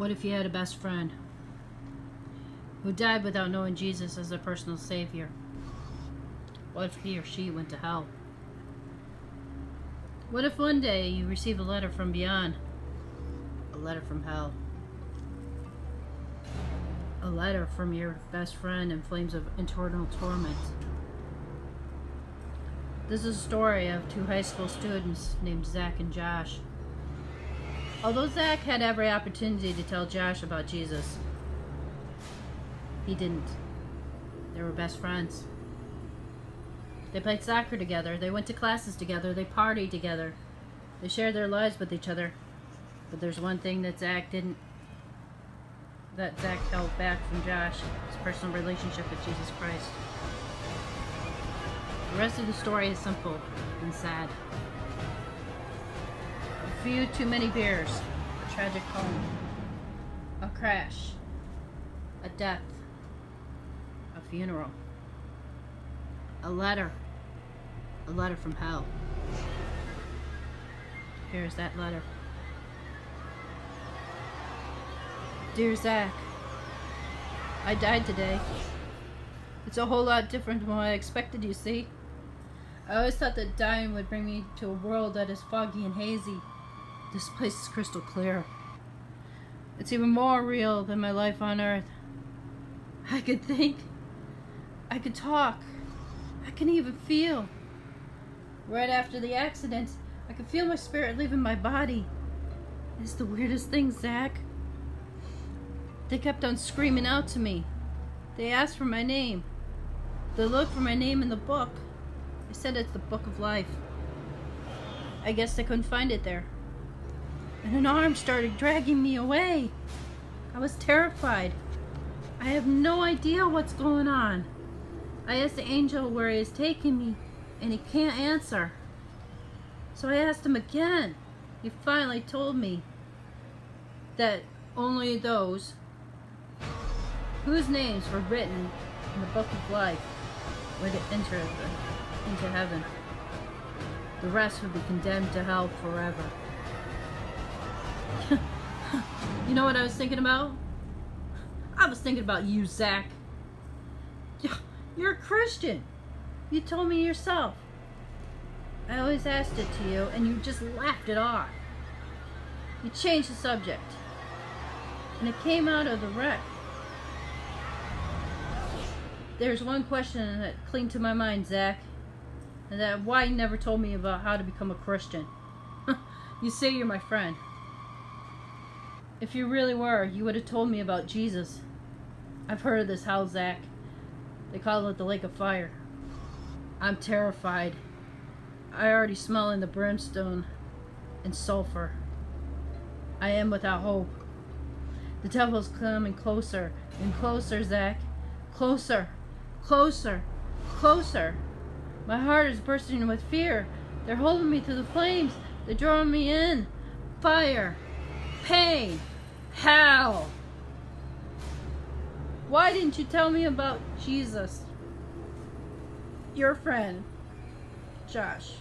What if you had a best friend who died without knowing Jesus as their personal savior? What if he or she went to hell? What if one day you receive a letter from beyond? A letter from hell. A letter from your best friend in flames of eternal torment. This is a story of two high school students named Zach and Josh. Although Zach had every opportunity to tell Josh about Jesus, he didn't. They were best friends. They played soccer together, they went to classes together, they partied together. They shared their lives with each other. But there's one thing that Zach held back from Josh, his personal relationship with Jesus Christ. The rest of the story is simple and sad. A few too many beers, a tragic home, a crash, a death, a funeral, a letter from hell. Here's that letter. Dear Zach, I died today. It's a whole lot different than what I expected, you see. I always thought that dying would bring me to a world that is foggy and hazy. This place is crystal clear. It's even more real than my life on Earth. I could think. I could talk. I can even feel. Right after the accident, I could feel my spirit leaving my body. It's the weirdest thing, Zach. They kept on screaming out to me. They asked for my name. They looked for my name in the book. They said it's the Book of Life. I guess they couldn't find it there. And an arm started dragging me away. I was terrified. I have no idea what's going on. I asked the angel where he is taking me, and he can't answer. So I asked him again. He finally told me that only those whose names were written in the Book of Life would enter into heaven. The rest would be condemned to hell forever. You know what I was thinking about? I was thinking about you, Zach. You're a Christian. You told me yourself. I always asked it to you, and you just laughed it off. You changed the subject. And it came out of the wreck. There's one question that clinged to my mind, Zach. And that why you never told me about how to become a Christian. You say you're my friend. If you really were, you would have told me about Jesus. I've heard of this hell, Zach. They call it the lake of fire. I'm terrified. I already smell in the brimstone and sulfur. I am without hope. The devil's coming closer and closer, Zach. Closer, closer, closer. My heart is bursting with fear. They're holding me to the flames. They're drawing me in. Fire, pain, hell. Why didn't you tell me about Jesus? Your friend, Josh.